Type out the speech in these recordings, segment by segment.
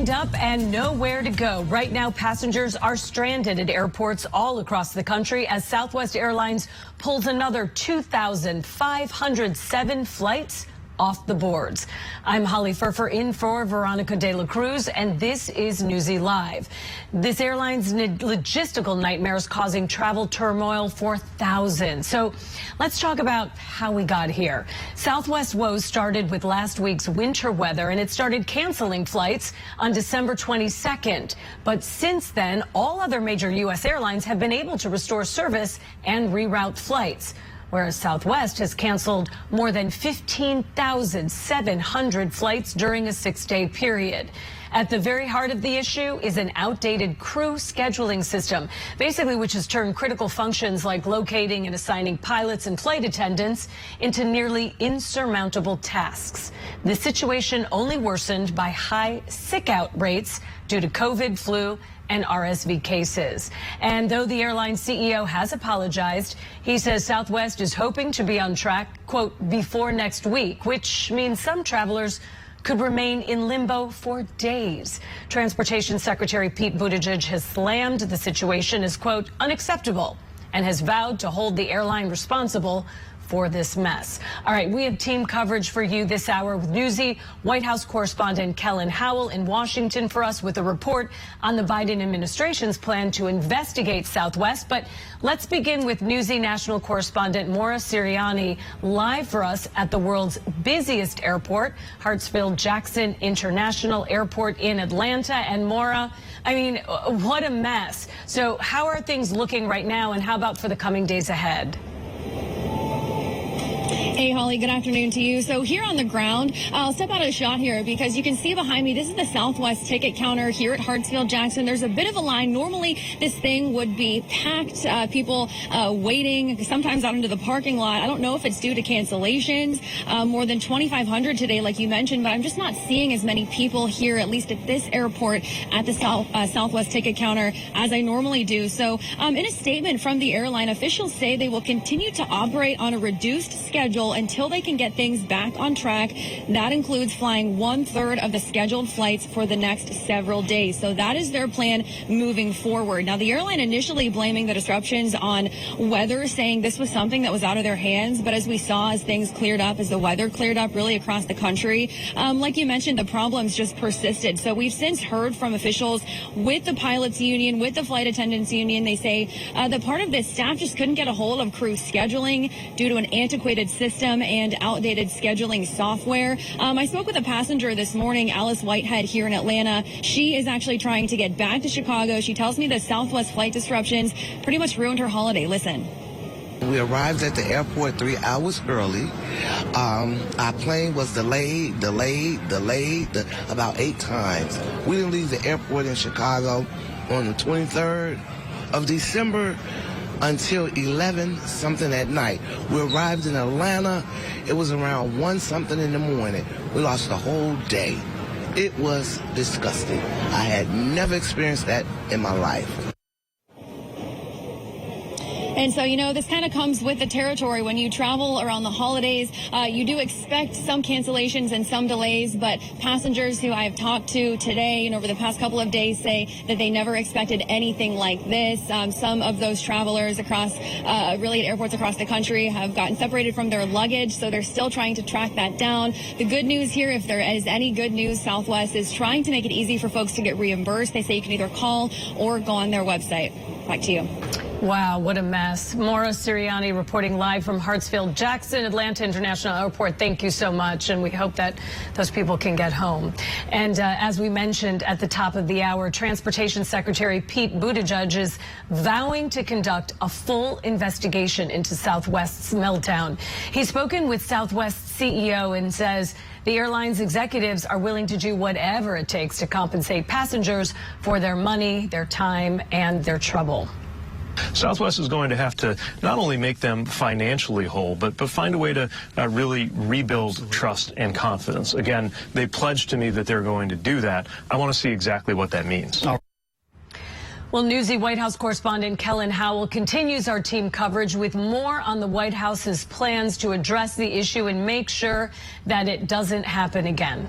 lined up and nowhere to go. Right now, passengers are stranded at airports all across the country as Southwest Airlines pulls another 2,507 flights off the boards. I'm Holly Furfer in for Veronica De La Cruz, and this is Newsy Live. This airline's logistical nightmare is causing travel turmoil for thousands. So let's talk about how we got here. Southwest woes started with last week's winter weather, and it started canceling flights on December 22nd. But since then, all other major U.S. airlines have been able to restore service and reroute flights, whereas Southwest has canceled more than 15,700 flights during a 6-day period. At the very heart of the issue is an outdated crew scheduling system, basically which has turned critical functions like locating and assigning pilots and flight attendants into nearly insurmountable tasks. The situation only worsened by high sick-out rates due to COVID, flu, and RSV cases. And though the airline CEO has apologized, he says Southwest is hoping to be on track, quote, before next week, which means some travelers could remain in limbo for days. Transportation Secretary Pete Buttigieg has slammed the situation as, quote, unacceptable, and has vowed to hold the airline responsible for this mess. All right, we have team coverage for you this hour with Newsy White House correspondent Kellen Howell in Washington for us with a report on the Biden administration's plan to investigate Southwest. But let's begin with Newsy national correspondent Maura Sirianni live for us at the world's busiest airport, Hartsfield-Jackson International Airport in Atlanta. And Maura, I mean, what a mess. So how are things looking right now, and how about for the coming days ahead? Hey, Holly, good afternoon to you. So here on the ground, I'll step out of the shot here because you can see behind me, this is the Southwest ticket counter here at Hartsfield-Jackson. There's a bit of a line. Normally, this thing would be packed, people waiting, sometimes out into the parking lot. I don't know if it's due to cancellations, more than 2,500 today, like you mentioned, but I'm just not seeing as many people here, at least at this airport, at the Southwest ticket counter as I normally do. So in a statement from the airline, officials say they will continue to operate on a reduced schedule until they can get things back on track. That includes flying 1/3 of the scheduled flights for the next several days. So that is their plan moving forward. Now, the airline initially blaming the disruptions on weather, saying this was something that was out of their hands. But as we saw, as things cleared up, as the weather cleared up really across the country, like you mentioned, the problems just persisted. So we've since heard from officials with the pilots union, with the flight attendants union. They say that part of this staff just couldn't get a hold of crew scheduling due to an antiquated system and outdated scheduling software. I spoke with a passenger this morning, Alice Whitehead, here in Atlanta. She is actually trying to get back to Chicago. She tells me the Southwest flight disruptions pretty much ruined her holiday. Listen. We arrived at the airport 3 hours early. Our plane was delayed about 8 times. We didn't leave the airport in Chicago on the 23rd of December until 11-something at night. We arrived in Atlanta. It was around 1-something in the morning. We lost the whole day. It was disgusting. I had never experienced that in my life. And so, you know, this kind of comes with the territory. When you travel around the holidays, you do expect some cancellations and some delays, but passengers who I've talked to today and over the past couple of days say that they never expected anything like this. Some of those travelers across, really at airports across the country have gotten separated from their luggage, so they're still trying to track that down. The good news here, if there is any good news, Southwest is trying to make it easy for folks to get reimbursed. They say you can either call or go on their website. Back to you. Wow, what a mess. Maura Sirianni reporting live from Hartsfield-Jackson Atlanta International Airport. Thank you so much, and we hope that those people can get home. And as we mentioned at the top of the hour, Transportation Secretary Pete Buttigieg is vowing to conduct a full investigation into Southwest's meltdown. He's spoken with Southwest's CEO and says the airline's executives are willing to do whatever it takes to compensate passengers for their money, their time, and their trouble. Southwest is going to have to not only make them financially whole, but find a way to really rebuild trust and confidence. Again, they pledged to me that they're going to do that. I want to see exactly what that means. Well, Newsy White House correspondent Kellen Howell continues our team coverage with more on the White House's plans to address the issue and make sure that it doesn't happen again.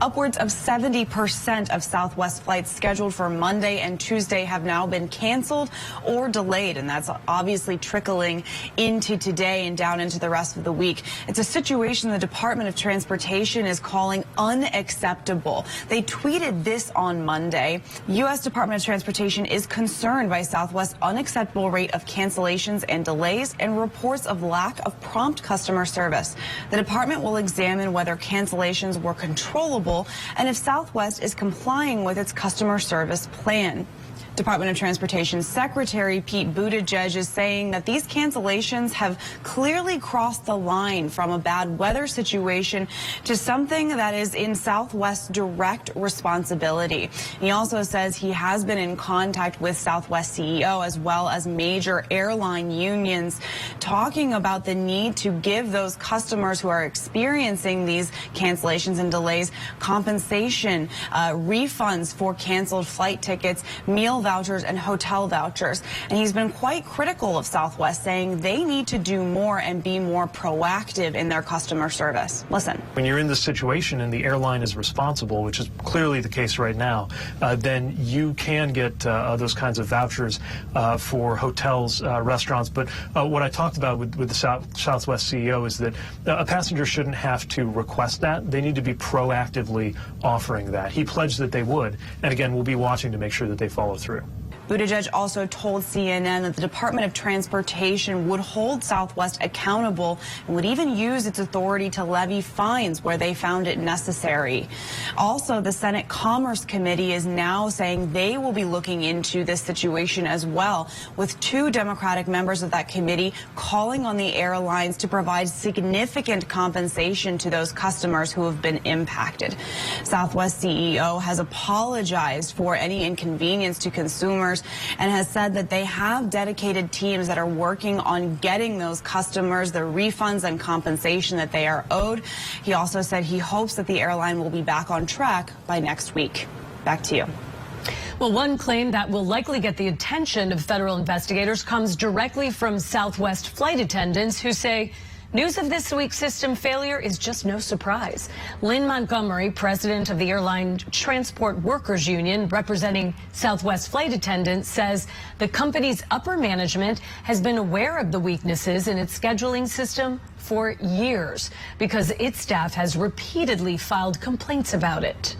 Upwards of 70% of Southwest flights scheduled for Monday and Tuesday have now been canceled or delayed, and that's obviously trickling into today and down into the rest of the week. It's a situation the Department of Transportation is calling unacceptable. They tweeted this on Monday. U.S. Department of Transportation is concerned by Southwest's unacceptable rate of cancellations and delays and reports of lack of prompt customer service. The department will examine whether cancellations were controllable and if Southwest is complying with its customer service plan. Department of Transportation Secretary Pete Buttigieg is saying that these cancellations have clearly crossed the line from a bad weather situation to something that is in Southwest's direct responsibility. He also says he has been in contact with Southwest CEO as well as major airline unions, talking about the need to give those customers who are experiencing these cancellations and delays compensation, refunds for canceled flight tickets, meal vouchers and hotel vouchers. And he's been quite critical of Southwest, saying they need to do more and be more proactive in their customer service. Listen. When you're in this situation and the airline is responsible, which is clearly the case right now, then you can get those kinds of vouchers for hotels, restaurants. But what I talked about with the Southwest CEO is that a passenger shouldn't have to request that. They need to be proactively offering that. He pledged that they would. And again, we'll be watching to make sure that they follow through. Buttigieg also told CNN that the Department of Transportation would hold Southwest accountable and would even use its authority to levy fines where they found it necessary. Also, the Senate Commerce Committee is now saying they will be looking into this situation as well, with 2 Democratic members of that committee calling on the airlines to provide significant compensation to those customers who have been impacted. Southwest CEO has apologized for any inconvenience to consumers and has said that they have dedicated teams that are working on getting those customers the refunds and compensation that they are owed. He also said he hopes that the airline will be back on track by next week. Back to you. Well, one claim that will likely get the attention of federal investigators comes directly from Southwest flight attendants who say news of this week's system failure is just no surprise. Lynn Montgomery, president of the Airline Transport Workers Union, representing Southwest flight attendants, says the company's upper management has been aware of the weaknesses in its scheduling system for years because its staff has repeatedly filed complaints about it.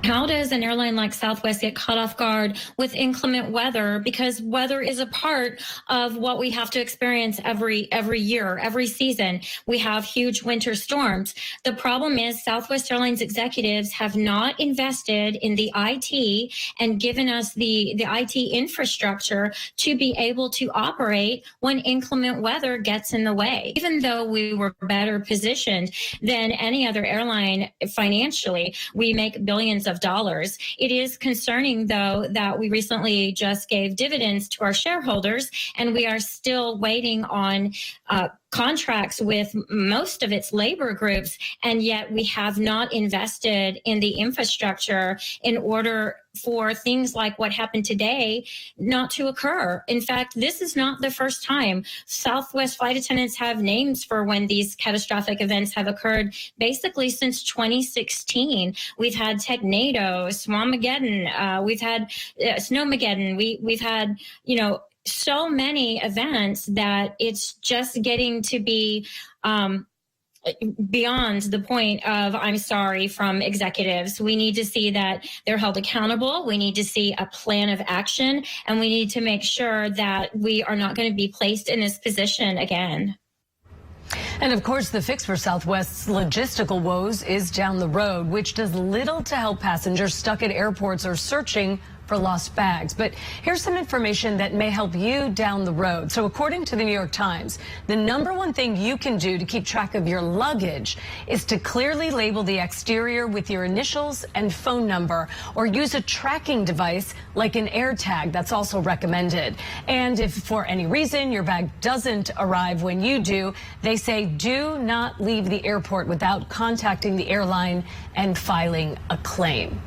How does an airline like Southwest get caught off guard with inclement weather? Because weather is a part of what we have to experience every year, every season. We have huge winter storms. The problem is Southwest Airlines executives have not invested in the IT and given us the IT infrastructure to be able to operate when inclement weather gets in the way. Even though we were better positioned than any other airline financially, we make billions of dollars. It is concerning, though, that we recently just gave dividends to our shareholders, and we are still waiting on contracts with most of its labor groups, and yet we have not invested in the infrastructure in order for things like what happened today not to occur. In fact, this is not the first time. Southwest flight attendants have names for when these catastrophic events have occurred basically since 2016. We've had Technado, Swamageddon, we've had Snowmageddon, we've had, so many events that it's just getting to be beyond the point of I'm sorry from executives. We need to see that they're held accountable. We need to see a plan of action, and we need to make sure that we are not going to be placed in this position again. And of course, the fix for Southwest's logistical woes is down the road, which does little to help passengers stuck at airports or searching for lost bags. But here's some information that may help you down the road. So according to the New York Times, the #1 thing you can do to keep track of your luggage is to clearly label the exterior with your initials and phone number, or use a tracking device like an AirTag. That's also recommended. And if for any reason your bag doesn't arrive when you do, they say do not leave the airport without contacting the airline and filing a claim.